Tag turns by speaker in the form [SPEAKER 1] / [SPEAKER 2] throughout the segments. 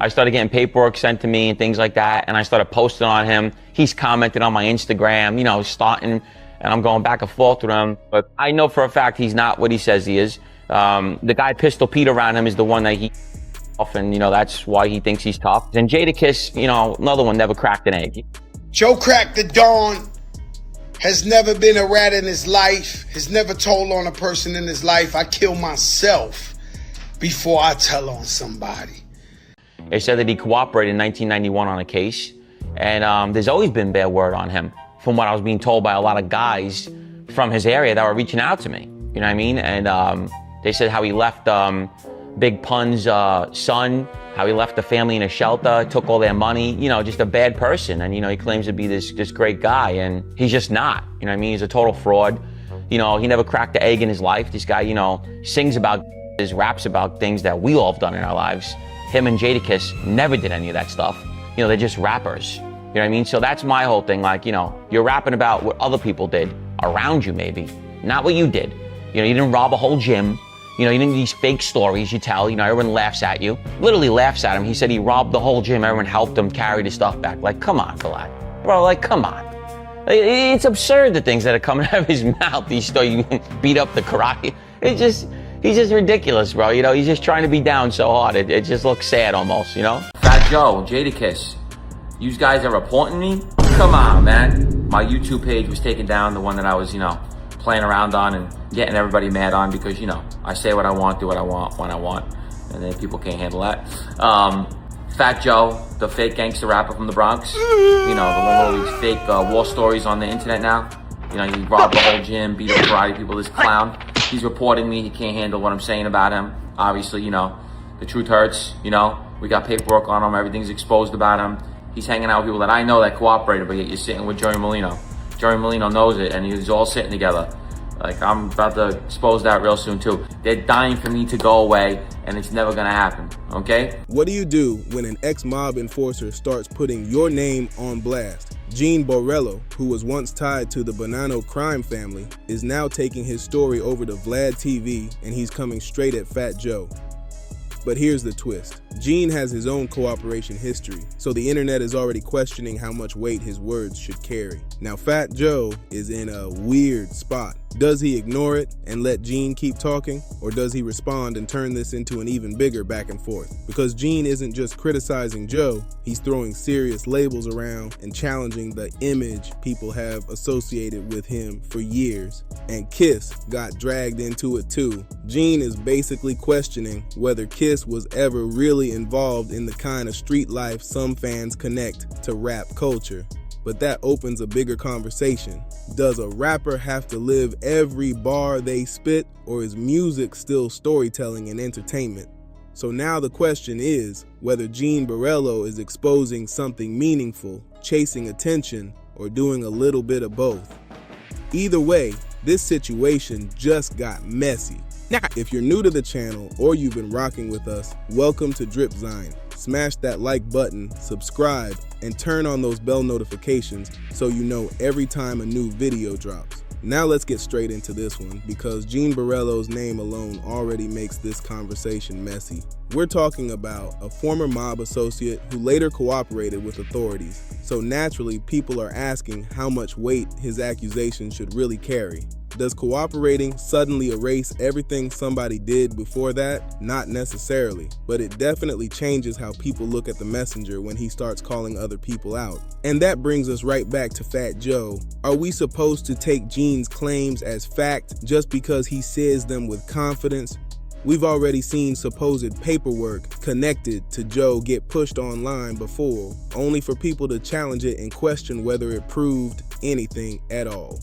[SPEAKER 1] I started getting paperwork sent to me and things like that, and I started posting on him. He's commented on my Instagram, you know, starting, and I'm going back and forth with him. But I know for a fact he's not what he says he is. The guy Pistol Pete around him is the one that he and, you know, that's why he thinks he's tough. And Jadakiss, you know, another one, never cracked an egg.
[SPEAKER 2] Joe cracked the dawn, has never been a rat in his life, has never told on a person in his life. I kill myself before I tell on somebody.
[SPEAKER 1] They said that he cooperated in 1991 on a case, and there's always been bad word on him, from what I was being told by a lot of guys from his area that were reaching out to me. You know what I mean? And they said how he left Big Pun's son, how he left the family in a shelter, took all their money, you know, just a bad person. And, you know, he claims to be this great guy, and he's just not. You know what I mean? He's a total fraud. You know, he never cracked an egg in his life. This guy, you know, sings about, raps about things that we all have done in our lives. Him and Jadakiss never did any of that stuff. You know, they're just rappers. You know what I mean? So that's my whole thing. Like, you know, you're rapping about what other people did around you, maybe, not what you did. You know, you didn't rob a whole gym. You know, you didn't these fake stories you tell. You know, everyone laughs at you. Literally laughs at him. He said he robbed the whole gym. Everyone helped him carry the stuff back. Like, come on, Black. Bro, like, come on. It's absurd, the things that are coming out of his mouth. He beat up the karate. He's just ridiculous, bro. You know, he's just trying to be down so hard. It just looks sad almost, you know? Fat Joe, Jadakiss, you guys are reporting me? Come on, man. My YouTube page was taken down, the one that I was, you know, playing around on and getting everybody mad on because, you know, I say what I want, do what I want, when I want, and then people can't handle that. Fat Joe, the fake gangster rapper from the Bronx, you know, the one with all these fake war stories on the internet now. You know, he robbed the whole gym, beat up karate people, this clown. He's reporting me. He can't handle what I'm saying about him. Obviously, you know, the truth hurts, you know. We got paperwork on him. Everything's exposed about him. He's hanging out with people that I know that cooperated, but yet you're sitting with Joey Molino. Joey Molino knows it, and he's all sitting together. Like, I'm about to expose that real soon, too. They're dying for me to go away, and it's never gonna happen, okay?
[SPEAKER 3] What do you do when an ex-mob enforcer starts putting your name on blast? Gene Borrello, who was once tied to the Bonanno crime family, is now taking his story over to Vlad TV, and he's coming straight at Fat Joe. But here's the twist. Gene has his own cooperation history, so the internet is already questioning how much weight his words should carry. Now, Fat Joe is in a weird spot. Does he ignore it and let Gene keep talking, or does he respond and turn this into an even bigger back and forth? Because Gene isn't just criticizing Joe, he's throwing serious labels around and challenging the image people have associated with him for years. And Kiss got dragged into it too. Gene is basically questioning whether Kiss was ever really involved in the kind of street life some fans connect to rap culture. But that opens a bigger conversation. Does a rapper have to live every bar they spit, or is music still storytelling and entertainment? So now the question is whether Gene Borrello is exposing something meaningful, chasing attention, or doing a little bit of both. Either way, this situation just got messy. Now, if you're new to the channel or you've been rocking with us, welcome to Dripzine. Smash that like button, subscribe, and turn on those bell notifications so you know every time a new video drops. Now let's get straight into this one, because Gene Borrello's name alone already makes this conversation messy. We're talking about a former mob associate who later cooperated with authorities, so naturally people are asking how much weight his accusations should really carry. Does cooperating suddenly erase everything somebody did before that? Not necessarily, but it definitely changes how people look at the messenger when he starts calling other people out. And that brings us right back to Fat Joe. Are we supposed to take Gene's claims as fact just because he says them with confidence? We've already seen supposed paperwork connected to Joe get pushed online before, only for people to challenge it and question whether it proved anything at all.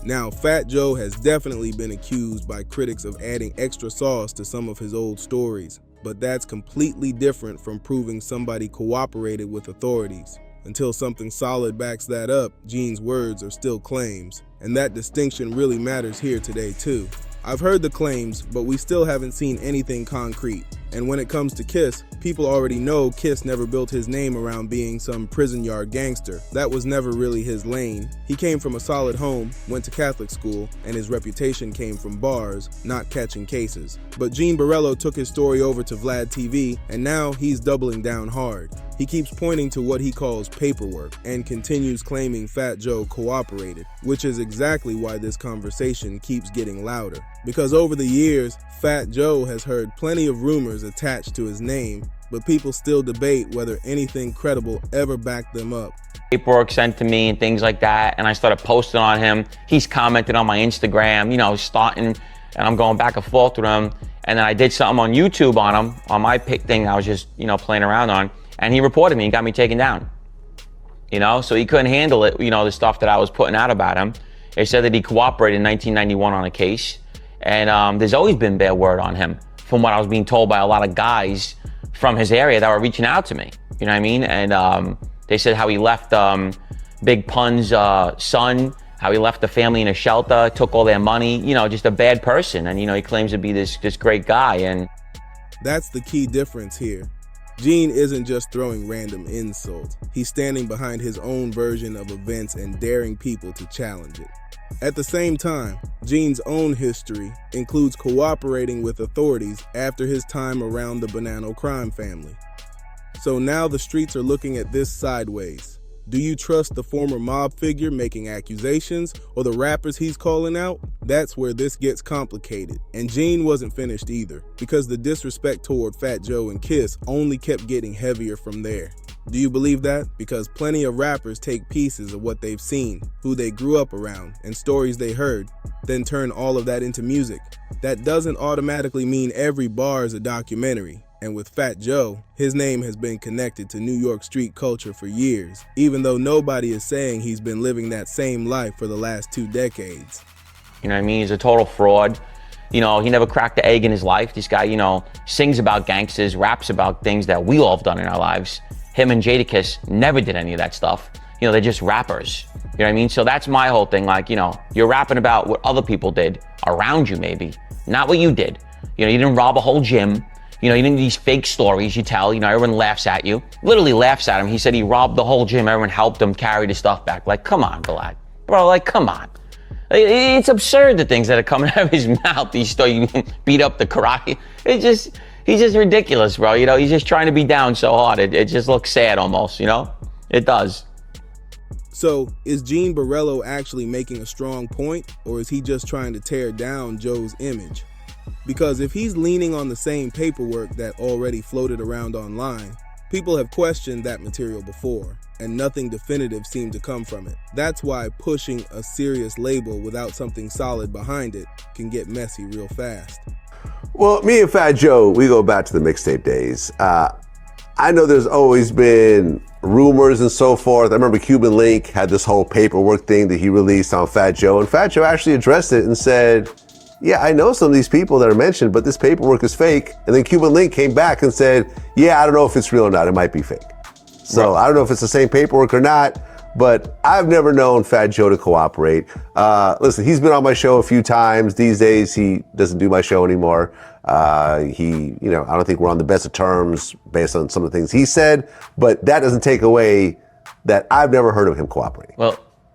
[SPEAKER 3] Now, Fat Joe has definitely been accused by critics of adding extra sauce to some of his old stories, but that's completely different from proving somebody cooperated with authorities. Until something solid backs that up, Gene's words are still claims, and that distinction really matters here today too. I've heard the claims, but we still haven't seen anything concrete. And when it comes to Kiss, people already know Kiss never built his name around being some prison yard gangster. That was never really his lane. He came from a solid home, went to Catholic school, and his reputation came from bars, not catching cases. But Gene Borrello took his story over to Vlad TV, and now he's doubling down hard. He keeps pointing to what he calls paperwork and continues claiming Fat Joe cooperated, which is exactly why this conversation keeps getting louder. Because over the years, Fat Joe has heard plenty of rumors attached to his name, but people still debate whether anything credible ever backed them up.
[SPEAKER 1] Paperwork sent to me and things like that, and I started posting on him. He's commented on my Instagram, starting, and I'm going back and forth with him. And then I did something on YouTube on him, on my pick thing I was just, playing around on. And he reported me and got me taken down. So he couldn't handle it, the stuff that I was putting out about him. They said that he cooperated in 1991 on a case. And there's always been bad word on him, from what I was being told by a lot of guys from his area that were reaching out to me. You know what I mean? And they said how he left Big Pun's son, how he left the family in a shelter, took all their money, just a bad person. And, he claims to be this great guy. And
[SPEAKER 3] that's the key difference here. Gene isn't just throwing random insults. He's standing behind his own version of events and daring people to challenge it. At the same time, Gene's own history includes cooperating with authorities after his time around the Borello crime family. So now the streets are looking at this sideways. Do you trust the former mob figure making accusations or the rappers he's calling out? That's where this gets complicated. And Gene wasn't finished either, because the disrespect toward Fat Joe and Kiss only kept getting heavier from there. Do you believe that? Because plenty of rappers take pieces of what they've seen, who they grew up around, and stories they heard, then turn all of that into music. That doesn't automatically mean every bar is a documentary. And with Fat Joe, his name has been connected to New York street culture for years, even though nobody is saying he's been living that same life for the last 2 decades.
[SPEAKER 1] You know what I mean? He's a total fraud. He never cracked an egg in his life. This guy, sings about gangsters, raps about things that we all have done in our lives. Him and Jadakiss never did any of that stuff. They're just rappers. You know what I mean? So that's my whole thing. You're rapping about what other people did around you, maybe, not what you did. You didn't rob a whole gym. You didn't these fake stories you tell, everyone laughs at you. Literally laughs at him. He said he robbed the whole gym. Everyone helped him carry the stuff back. Come on, Vlad. Bro, come on. It's absurd, the things that are coming out of his mouth. These stories, beat up the karate. He's just ridiculous, bro. He's just trying to be down so hard. It just looks sad almost, It does.
[SPEAKER 3] So, is Gene Borrello actually making a strong point, or is he just trying to tear down Joe's image? Because if he's leaning on the same paperwork that already floated around online, people have questioned that material before, and nothing definitive seemed to come from it. That's why pushing a serious label without something solid behind it can get messy real fast.
[SPEAKER 4] Well, me and Fat Joe, we go back to the mixtape days. I know there's always been rumors and so forth. I remember Cuban Link had this whole paperwork thing that he released on Fat Joe, and Fat Joe actually addressed it and said, yeah, I know some of these people that are mentioned, but this paperwork is fake. And then Cuban Link came back and said, yeah, I don't know if it's real or not. It might be fake. So right. I don't know if it's the same paperwork or not, but I've never known Fat Joe to cooperate. Listen, he's been on my show a few times. These days, he doesn't do my show anymore. I don't think we're on the best of terms based on some of the things he said, but that doesn't take away that I've never heard of him cooperating.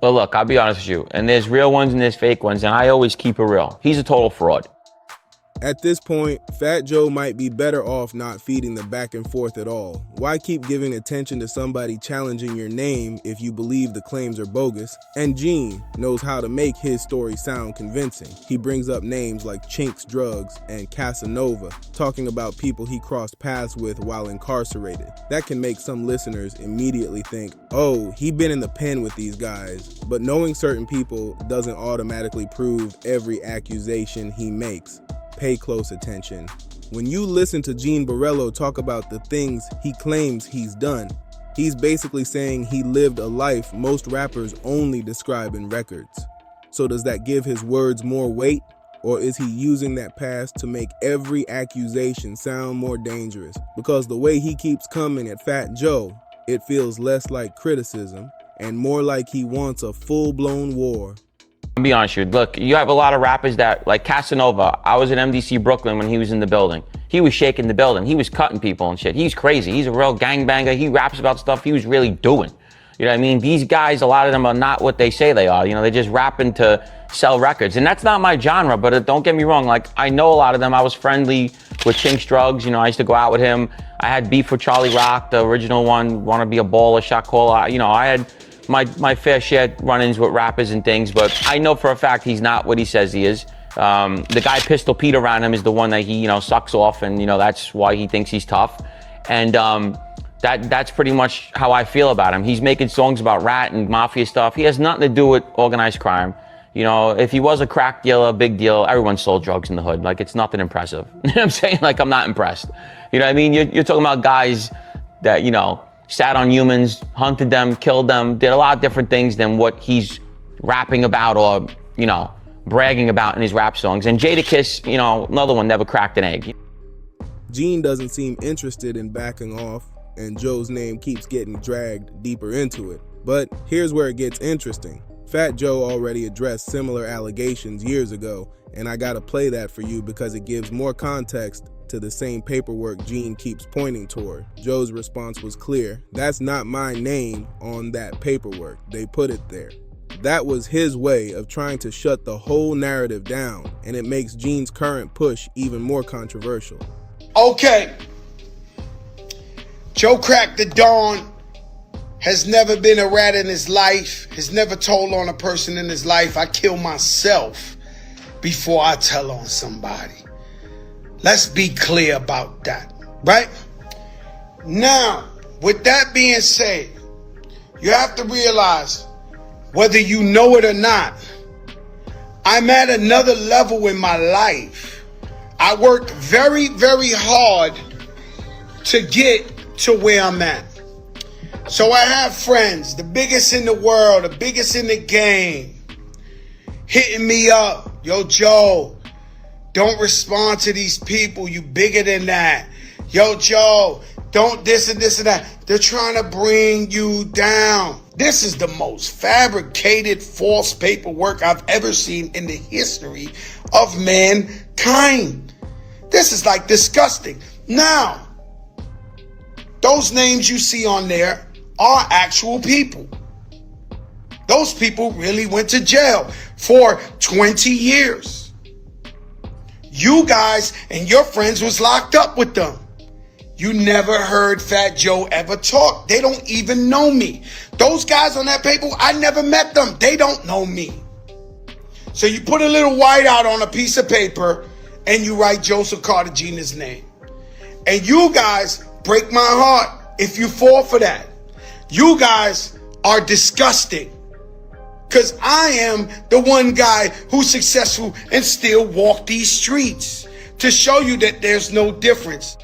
[SPEAKER 1] Well, look, I'll be honest with you. And there's real ones and there's fake ones, and I always keep it real. He's a total fraud.
[SPEAKER 3] At this point, Fat Joe might be better off not feeding the back and forth at all. Why keep giving attention to somebody challenging your name if you believe the claims are bogus? And Gene knows how to make his story sound convincing. He brings up names like Chinks Drugs and Casanova, talking about people he crossed paths with while incarcerated. That can make some listeners immediately think, oh, he been in the pen with these guys. But knowing certain people doesn't automatically prove every accusation he makes. Pay close attention. When you listen to Gene Borrello talk about the things he claims he's done, he's basically saying he lived a life most rappers only describe in records. So does that give his words more weight? Or is he using that past to make every accusation sound more dangerous? Because the way he keeps coming at Fat Joe, it feels less like criticism and more like he wants a full-blown war.
[SPEAKER 1] I'll be honest with you. Look, you have a lot of rappers that, like Casanova. I was at MDC Brooklyn when he was in the building. He was shaking the building. He was cutting people and shit. He's crazy. He's a real gangbanger. He raps about stuff he was really doing. You know what I mean? These guys, a lot of them are not what they say they are. You know, they're just rapping to sell records. And that's not my genre, but don't get me wrong. Like, I know a lot of them. I was friendly with Chinx Drugs. You know, I used to go out with him. I had beef with Charlie Rock, the original one, Wanna Be a Baller, Shot Caller. You know, I had my fair share run-ins with rappers and things, but I know for a fact he's not what he says he is. The guy Pistol Pete around him is the one that he, you know, sucks off, and, you know, that's why he thinks he's tough. And that's pretty much how I feel about him. He's making songs about rat and mafia stuff. He has nothing to do with organized crime. You know, if he was a crack dealer, big deal, everyone sold drugs in the hood. Like, it's nothing impressive. You know what I'm saying? Like, I'm not impressed. You know what I mean? You're talking about guys that, you know, sat on humans, hunted them, killed them, did a lot of different things than what he's rapping about or, you know, bragging about in his rap songs. And Jadakiss, you know, another one, never cracked an egg.
[SPEAKER 3] Gene doesn't seem interested in backing off, and Joe's name keeps getting dragged deeper into it. But here's where it gets interesting. Fat Joe already addressed similar allegations years ago, and I gotta play that for you because it gives more context to the same paperwork Gene keeps pointing toward. Joe's response was clear. That's not my name on that paperwork. They put it there. That was his way of trying to shut the whole narrative down, and it makes Gene's current push even more controversial.
[SPEAKER 2] Okay. Joe Crack the Dawn has never been a rat in his life, has never told on a person in his life. I kill myself before I tell on somebody. Let's be clear about that, right? Now, with that being said, you have to realize, whether you know it or not, I'm at another level in my life. I worked very, very hard to get to where I'm at. So I have friends, the biggest in the world, the biggest in the game, hitting me up. Yo, Joe, don't respond to these people. You bigger than that. Yo, Joe, don't this and this and that. They're trying to bring you down. This is the most fabricated, false paperwork I've ever seen in the history of mankind. This is like disgusting. Now, those names you see on there are actual people. Those people really went to jail for 20 years. You guys and your friends was locked up with them. You never heard Fat Joe ever talk. They don't even know me. Those guys on that paper, I never met them. They don't know me. So you put a little white out on a piece of paper and you write Joseph Cartagena's name. And you guys break my heart if you fall for that. You guys are disgusting. Because I am the one guy who's successful and still walk these streets to show you that there's no difference.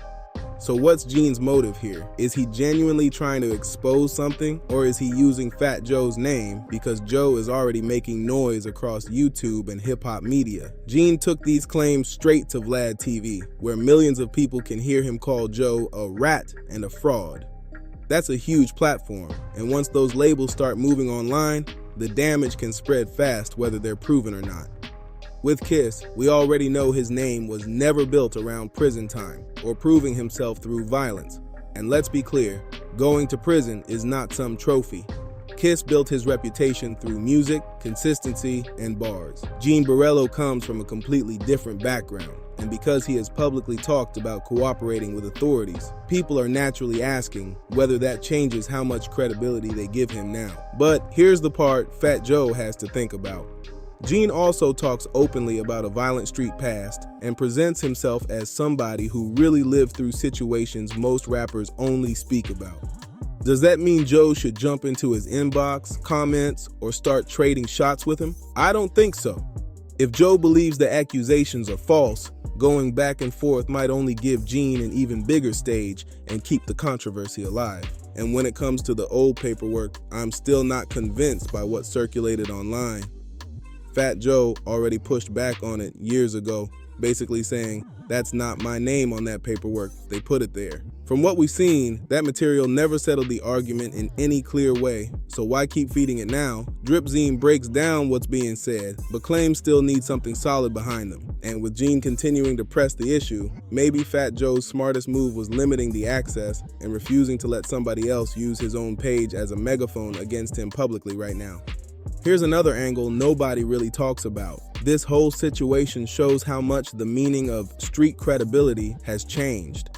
[SPEAKER 3] So what's Gene's motive here? Is he genuinely trying to expose something, or is he using Fat Joe's name because Joe is already making noise across YouTube and hip-hop media? Gene took these claims straight to Vlad TV, where millions of people can hear him call Joe a rat and a fraud. That's a huge platform, and once those labels start moving online, the damage can spread fast whether they're proven or not. With Kiss, we already know his name was never built around prison time or proving himself through violence. And let's be clear, going to prison is not some trophy. Kiss built his reputation through music, consistency, and bars. Gene Borrello comes from a completely different background, and because he has publicly talked about cooperating with authorities, people are naturally asking whether that changes how much credibility they give him now. But here's the part Fat Joe has to think about. Gene also talks openly about a violent street past and presents himself as somebody who really lived through situations most rappers only speak about. Does that mean Joe should jump into his inbox, comments, or start trading shots with him? I don't think so. If Joe believes the accusations are false, going back and forth might only give Gene an even bigger stage and keep the controversy alive. And when it comes to the old paperwork, I'm still not convinced by what circulated online. Fat Joe already pushed back on it years ago, basically saying, "That's not my name on that paperwork, they put it there." From what we've seen, that material never settled the argument in any clear way, so why keep feeding it now? Dripzine breaks down what's being said, but claims still need something solid behind them. And with Gene continuing to press the issue, maybe Fat Joe's smartest move was limiting the access and refusing to let somebody else use his own page as a megaphone against him publicly right now. Here's another angle nobody really talks about. This whole situation shows how much the meaning of street credibility has changed.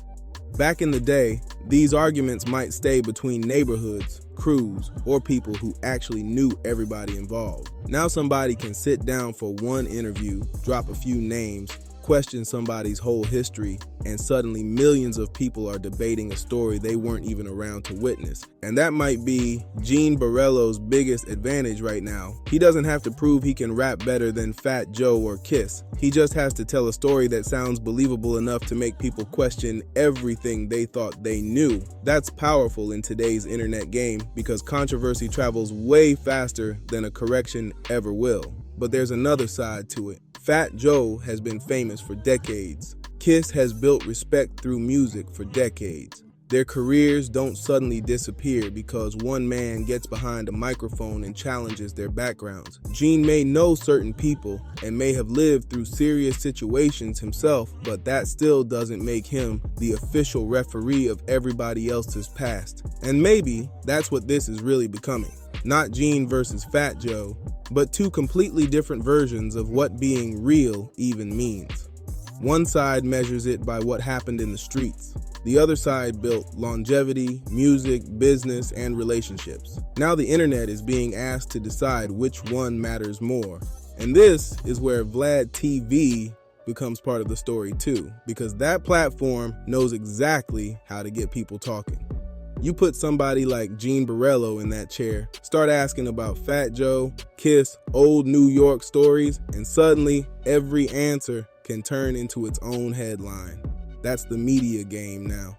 [SPEAKER 3] Back in the day, these arguments might stay between neighborhoods, crews, or people who actually knew everybody involved. Now somebody can sit down for one interview, drop a few names, question somebody's whole history, and suddenly millions of people are debating a story they weren't even around to witness. And that might be Gene Borrello's biggest advantage right now. He doesn't have to prove he can rap better than Fat Joe or Kiss. He just has to tell a story that sounds believable enough to make people question everything they thought they knew. That's powerful in today's internet game because controversy travels way faster than a correction ever will. But there's another side to it. Fat Joe has been famous for decades. Kiss has built respect through music for decades. Their careers don't suddenly disappear because one man gets behind a microphone and challenges their backgrounds. Gene may know certain people and may have lived through serious situations himself, but that still doesn't make him the official referee of everybody else's past. And maybe that's what this is really becoming. Not Gene versus Fat Joe, but two completely different versions of what being real even means. One side measures it by what happened in the streets. The other side built longevity, music, business, and relationships. Now the internet is being asked to decide which one matters more. And this is where Vlad TV becomes part of the story too, because that platform knows exactly how to get people talking. You put somebody like Gene Borrello in that chair, start asking about Fat Joe, Kiss, old New York stories, and suddenly every answer can turn into its own headline. That's the media game now.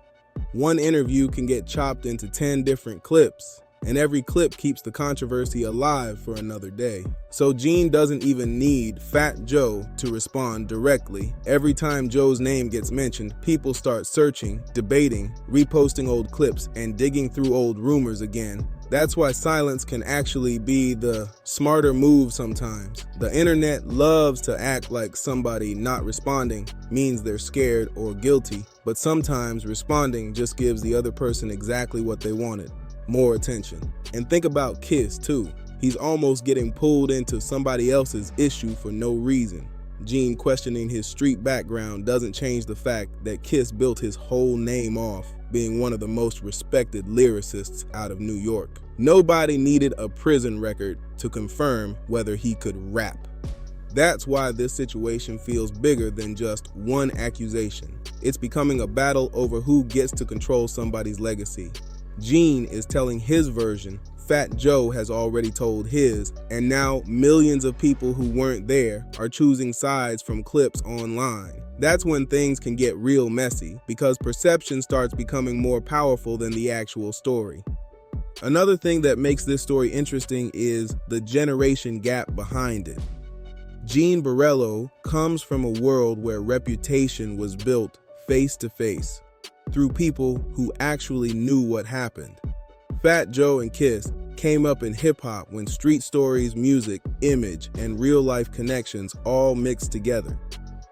[SPEAKER 3] One interview can get chopped into 10 different clips, and every clip keeps the controversy alive for another day. So Gene doesn't even need Fat Joe to respond directly. Every time Joe's name gets mentioned, people start searching, debating, reposting old clips, and digging through old rumors again. That's why silence can actually be the smarter move sometimes. The internet loves to act like somebody not responding means they're scared or guilty, but sometimes responding just gives the other person exactly what they wanted. More attention. And think about Kiss too. He's almost getting pulled into somebody else's issue for no reason. Gene questioning his street background doesn't change the fact that Kiss built his whole name off being one of the most respected lyricists out of New York. Nobody needed a prison record to confirm whether he could rap. That's why this situation feels bigger than just one accusation. It's becoming a battle over who gets to control somebody's legacy. Gene is telling his version, Fat Joe has already told his, and now millions of people who weren't there are choosing sides from clips online. That's when things can get real messy, because perception starts becoming more powerful than the actual story. Another thing that makes this story interesting is the generation gap behind it. Gene Borrello comes from a world where reputation was built face to face, through people who actually knew what happened. Fat Joe and Kiss came up in hip-hop when street stories, music, image, and real-life connections all mixed together.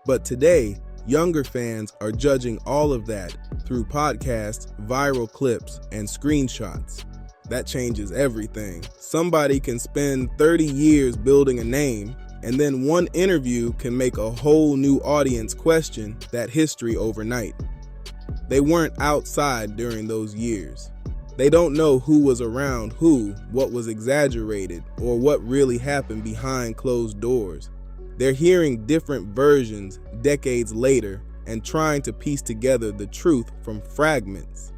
[SPEAKER 3] But today, younger fans are judging all of that through podcasts, viral clips, and screenshots. That changes everything. Somebody can spend 30 years building a name, and then one interview can make a whole new audience question that history overnight. They weren't outside during those years. They don't know who was around who, what was exaggerated, or what really happened behind closed doors. They're hearing different versions decades later and trying to piece together the truth from fragments.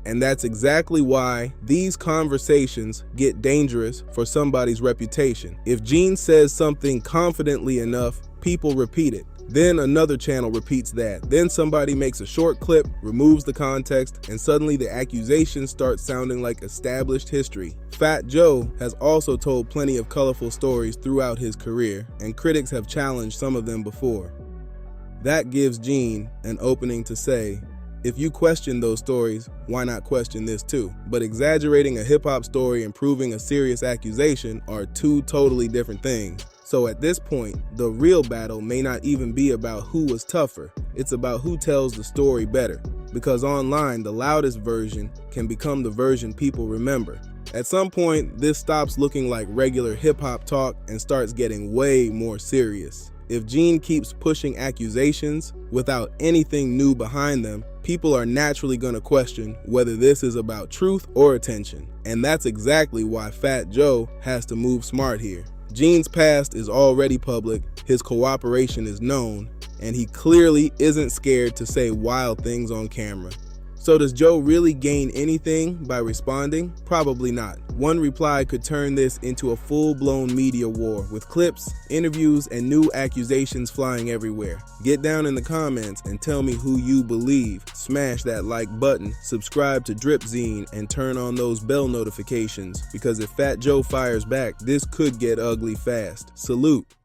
[SPEAKER 3] And that's exactly why these conversations get dangerous for somebody's reputation. If Gene says something confidently enough, people repeat it. Then another channel repeats that. Then somebody makes a short clip, removes the context, and suddenly the accusations start sounding like established history. Fat Joe has also told plenty of colorful stories throughout his career, and critics have challenged some of them before. That gives Gene an opening to say, if you question those stories, why not question this too? But exaggerating a hip-hop story and proving a serious accusation are two totally different things. So at this point, the real battle may not even be about who was tougher. It's about who tells the story better. Because online, the loudest version can become the version people remember. At some point, this stops looking like regular hip-hop talk and starts getting way more serious. If Gene keeps pushing accusations without anything new behind them, people are naturally going to question whether this is about truth or attention. And that's exactly why Fat Joe has to move smart here. Gene's past is already public, his cooperation is known, and he clearly isn't scared to say wild things on camera. So does Joe really gain anything by responding? Probably not. One reply could turn this into a full-blown media war with clips, interviews, and new accusations flying everywhere. Get down in the comments and tell me who you believe. Smash that like button, subscribe to Dripzine, and turn on those bell notifications, because if Fat Joe fires back, this could get ugly fast. Salute.